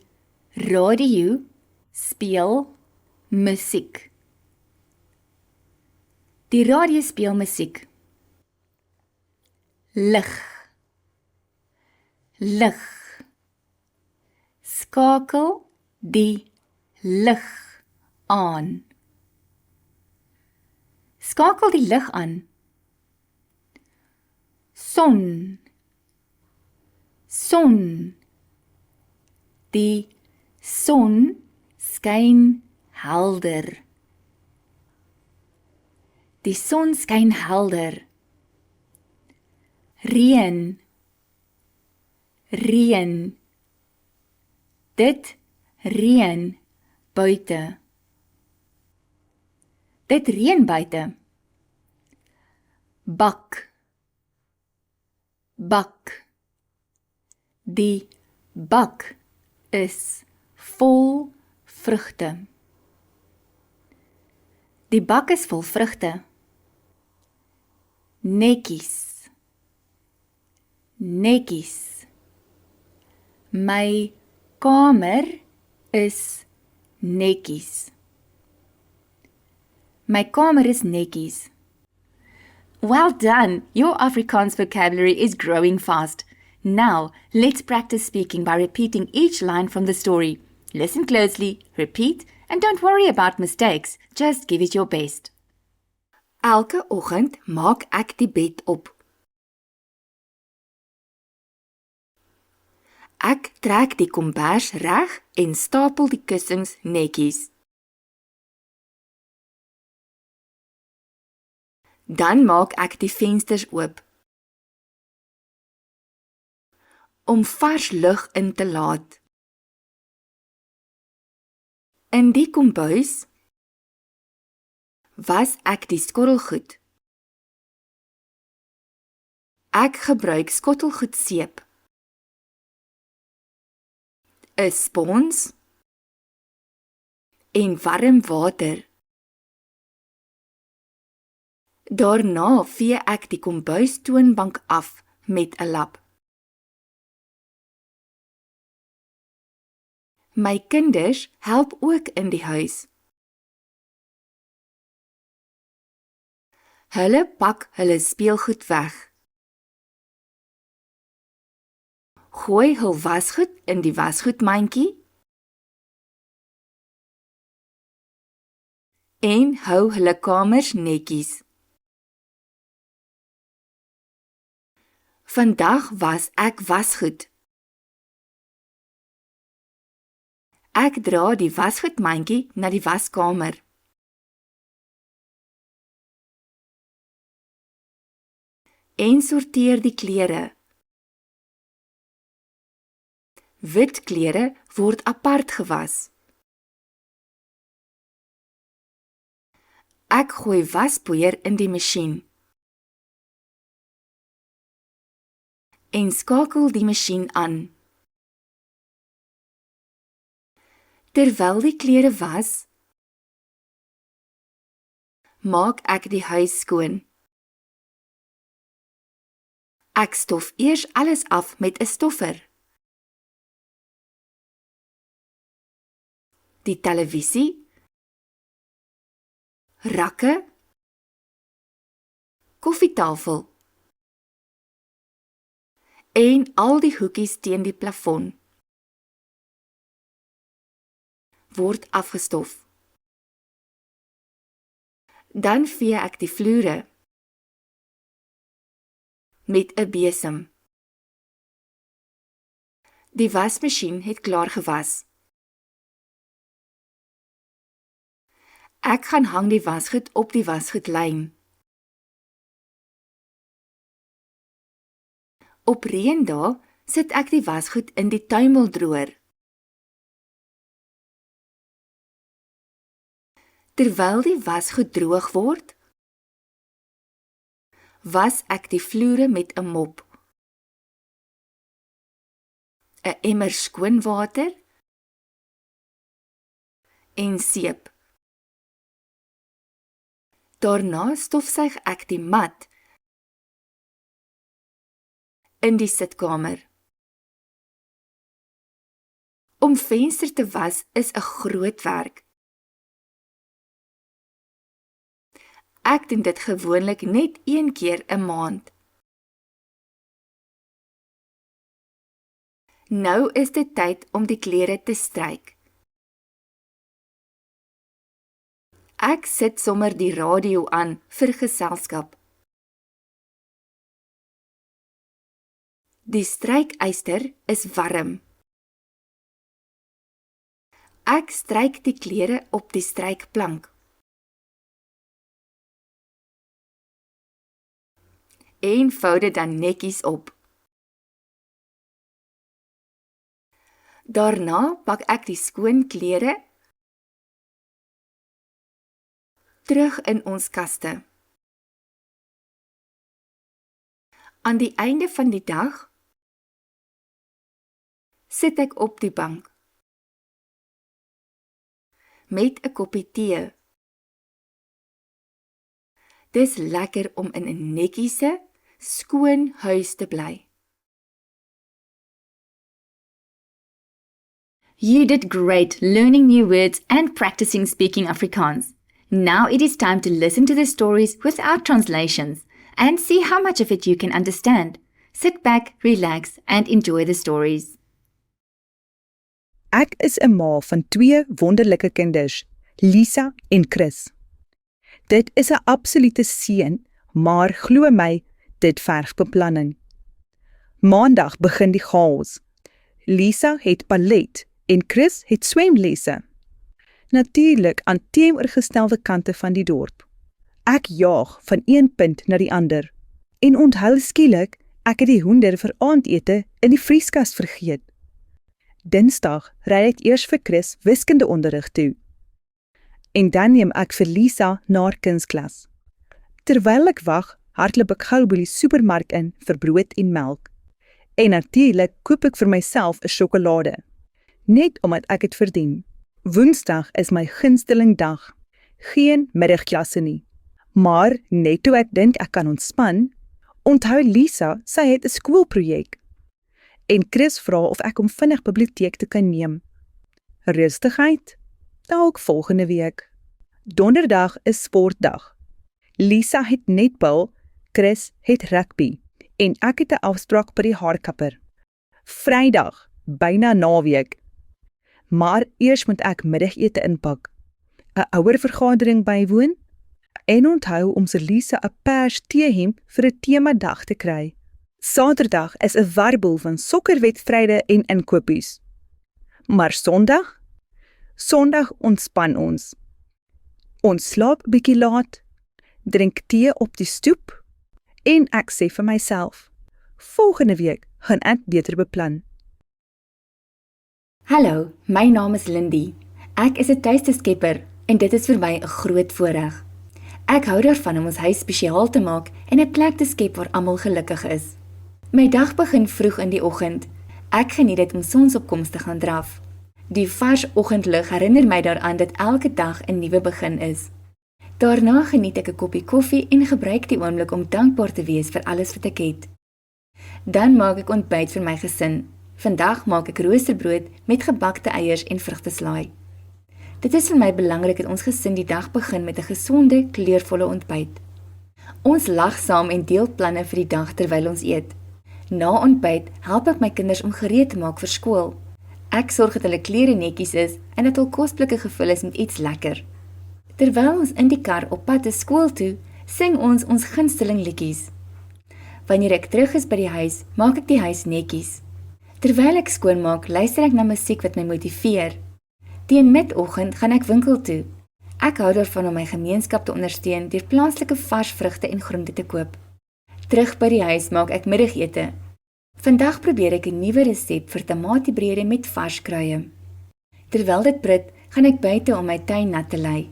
Speaker 3: radio speel musiek. Die radio speel musiek. Lig. Lig. Skakel die lig aan. Skakel die lig aan. Son. Son. Die son skyn helder. Die son skyn helder. Reën. Reën. Dit reën buite. Dit reën buite. Bak. Bak. Die bak is vol vrugte. Die bak is vol vrugte. Netjies. Netjies. My kamer is netjies. My kamer is netjies. Well done! Your Afrikaans vocabulary is growing fast. Now, let's practice speaking by repeating each line from the story. Listen closely, repeat, and don't worry about mistakes. Just give it your best. Elke oggend maak ek die bed op. Ek trek die kombers reg en stapel die kussings netjies. Dan maak ek die vensters oop om vars lug in te laat. In die kombuis was ek die skottelgoed. Ek gebruik skottelgoedseep, 'n spons en warm water. Daarna vee ek die kombuistoonbank af met 'n lap. My kinders help ook in die huis. Hulle pak hulle speelgoed weg. Gooi hul wasgoed in die wasgoedmandjie en hou hulle kamers netjies. Vandag was ek wasgoed. Ek dra die wasgoedmandjie na die waskamer. En sorteer die klere. Wit klere word apart gewas. Ek gooi waspoeier in die masjien. En skakel die masjien aan. Terwyl die klere was, maak ek die huis skoon. Ek stof eers alles af met 'n stoffer. Die televisie, rakke, koffietafel en al die hoekies teen die plafon word afgestof. Dan vee ek die vloere met 'n besem. Die wasmasjien het klaar gewas. Ek gaan hang die wasgoed op die wasgoedlyn. Op reendae sit ek die wasgoed in die tuimeldroër. Terwyl die wasgoed droog word, was ek die vloere met 'n mop, 'n emmer skoon water en seep. Daarna stofsuig ek die mat in die sitkamer. Om vensters te was is 'n groot werk. Ek doen dit gewoonlik net 1 keer 'n maand. Nou is dit tyd om die klere te stryk. Ek sit sommer die radio aan vir geselskap. Die strykyster is warm. Ek stryk die klere op die strykplank. En vou dit dan netjies op. Daarna pak ek die skoon klere terug in ons kaste. Aan die einde van die dag sit ek op die bank met 'n koppie tee. Dis lekker om in 'n netjiese, skoon huis te bly. You did great learning new words and practicing speaking Afrikaans. Now it is time to listen to the stories without translations and see how much of it you can understand. Sit back, relax, and enjoy the stories.
Speaker 2: Ek is 'n ma van 2 wonderlike kinders, Lisa en Chris. Dit is 'n absolute seën, maar glo my, dit verg beplanning. Maandag begin die chaos. Lisa het ballet en Chris het swemlesse. Natuurlik aan teenoorgestelde kante van die dorp. Ek jaag van een punt na die ander. En onthou skielik, ek het die hoender vir aandete in die vrieskas vergeet. Dinsdag ry ek eers vir Chris wiskundeonderrig toe. En dan neem ek vir Lisa na haar kunstklas. Terwyl ek wag, hardloop ek gou by die supermark in vir brood en melk. En natuurlik koop ek vir myself 'n sjokolade. Net omdat ek het verdien. Woensdag is my gunsteling dag. Geen middagklasse nie. Maar net toe ek dink ek kan ontspan, onthou Lisa, sy het 'n skoolprojek. En Chris vra of ek hom vinnig biblioteek toe kan neem. Rustigheid? Dalk volgende week. Donderdag is sportdag. Lisa het netbal, Chris het rugby en ek het 'n afspraak by die haarkapper. Vrydag, byna naweek. Maar eers moet ek middagete inpak, 'n ouervergadering bywoon en onthou om vir Lisa 'n pers teehemp vir 'n temadag te kry. Saterdag is 'n warboel van sokkerwedstryde en inkopies. Maar Sondag? Sondag ontspan ons. Ons slaap bietjie laat, drink tee op die stoep en ek sê vir myself, volgende week gaan ek beter beplan.
Speaker 3: Hallo, my naam is Lindy. Ek is 'n tuisteskepper en dit is vir my 'n groot voorreg. Ek hou daarvan om ons huis spesiaal te maak en 'n plek te skep waar almal gelukkig is. My dag begin vroeg in die oggend. Ek geniet dit om sonsopkoms te gaan draf. Die vars oggendlig herinner my daaraan dat elke dag 'n nuwe begin is. Daarna geniet ek 'n koppie koffie en gebruik die oomblik om dankbaar te wees vir alles wat ek het. Dan maak ek ontbyt vir my gesin. Vandag maak ek roosterbrood met gebakte eiers en vrugteslaai. Dit is vir my belangrik dat ons gesin die dag begin met 'n gesonde, kleurvolle ontbyt. Ons lag saam en deel planne vir die dag terwyl ons eet. Na ontbyt help ek my kinders om gereed te maak vir skool. Ek sorg dat hulle klere netjies is en dat hul kosblikke gevul is met iets lekker. Terwyl ons in die kar op pad is skool toe, sing ons gunsteling liedjies. Wanneer ek terug is by die huis, maak ek die huis netjies. Terwyl ek skoonmaak, luister ek na musiek wat my motiveer. Teen midoggend gaan ek winkel toe. Ek hou daarvan om my gemeenskap te ondersteun deur plaaslike vars vrugte en groente te koop. Terug by die huis maak ek middagete. Vandag probeer ek 'n nuwe resep vir tamatiebrede met vars kruie. Terwyl dit prut, gaan ek buite om my tuin nat te lei.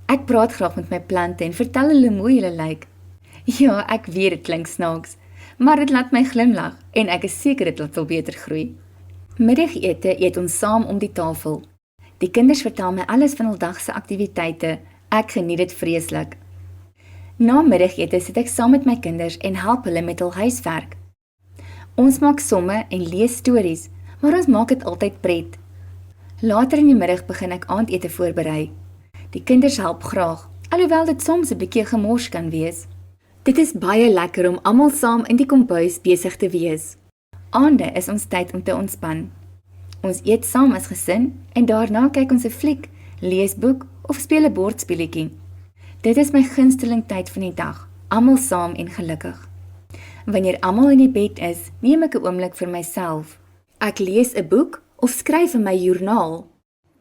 Speaker 3: Ek praat graag met my plante en vertel hulle hoe mooi hulle lyk. Ja, ek weet dit klink snaaks, maar dit laat my glimlag en ek is seker dit sal beter groei. Middagete eet ons saam om die tafel. Die kinders vertel my alles van hul dag se aktiwiteite. Ek geniet dit vreeslik. Na middagete sit ek saam met my kinders en help hulle met hul huiswerk. Ons maak somme en lees stories, maar ons maak dit altyd pret. Later in die middag begin ek aandete voorberei. Die kinders help graag, alhoewel dit soms 'n bietjie gemors kan wees. Dit is baie lekker om almal saam in die kombuis besig te wees. Aande is ons tyd om te ontspan. Ons eet saam as gesin en daarna kyk ons 'n fliek, lees boek of speel 'n bordspelletjie. Dit is my gunsteling tyd van die dag, almal saam en gelukkig. Wanneer almal in die bed is, neem ek 'n oomblik vir myself. Ek lees 'n boek of skryf in my joernaal.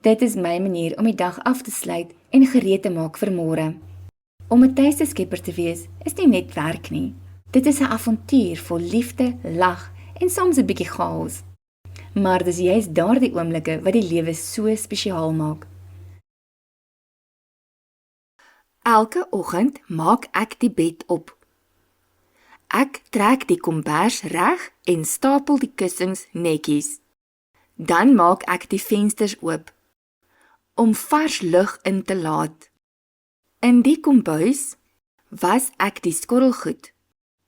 Speaker 3: Dit is my manier om die dag af te sluit en gereed te maak vir môre. Om 'n tuisteskepper te wees is nie net werk nie. Dit is 'n avontuur vol liefde, lag en soms 'n bietjie chaos. Maar dis juist daardie oomblikke wat die lewe so spesiaal maak. Elke oggend maak ek die bed op. Ek trek die kombers reg en stapel die kussings netjies. Dan maak ek die vensters oop om vars lug in te laat. In die kombuis was ek die skottelgoed.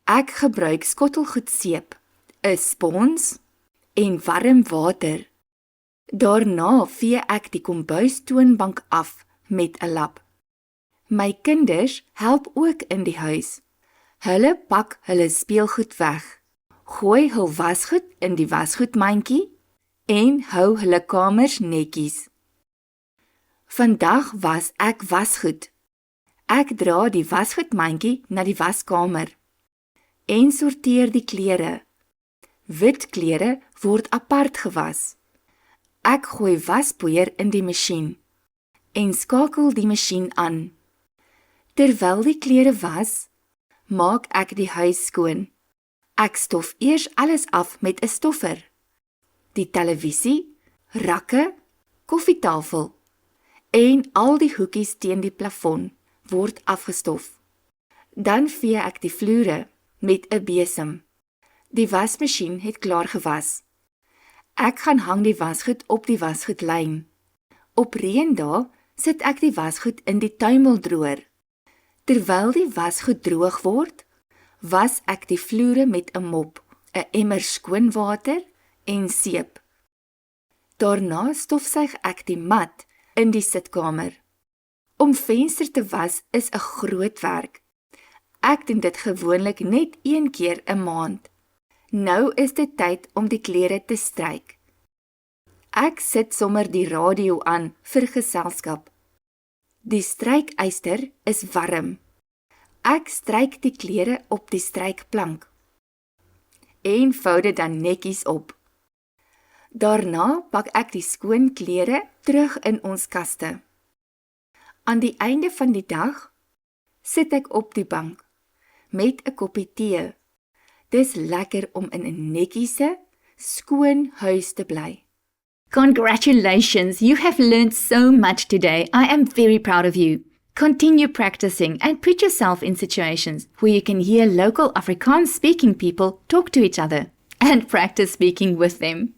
Speaker 3: Ek gebruik skottelgoedseep, 'n spons en warm water. Daarna vee ek die kombuistoonbank af met 'n lap. My kinders help ook in die huis. Hulle pak hulle speelgoed weg, gooi hul wasgoed in die wasgoedmandjie en hou hulle kamers netjies. Vandag was ek wasgoed. Ek dra die wasgoedmandjie na die waskamer en sorteer die klere. Wit klere word apart gewas. Ek gooi waspoeier in die masjien en skakel die masjien aan. Terwyl die klere was, maak ek die huis skoon. Ek stof eers alles af met 'n stoffer. Die televisie, rakke, koffietafel en al die hoekies teen die plafon word afgestof. Dan vee ek die vloere met 'n besem. Die wasmasjien het klaar gewas. Ek gaan hang die wasgoed op die wasgoedlyn. Op reendae sit ek die wasgoed in die tuimeldroër. Terwyl die wasgoed droog word, was ek die vloere met 'n mop, 'n emmer skoon water en seep. Daarna stofsuig ek die mat in die sitkamer. Om venster te was is 'n groot werk. Ek doen dit gewoonlik net 1 keer 'n maand. Nou is dit tyd om die klere te stryk. Ek sit sommer die radio aan vir geselskap. Die strykyster is warm. Ek stryk die klere op die strykplank en vou dit dan netjies op. Daarna pak ek die skoon klere terug in ons kaste. Aan die einde van die dag sit ek op die bank met 'n koppie tee. Dis lekker om in 'n netjiese, skoon huis te bly.
Speaker 1: Congratulations, you have learned so much today. I am very proud of you. Continue practicing and put yourself in situations where you can hear local Afrikaans speaking people talk to each other and practice speaking with them.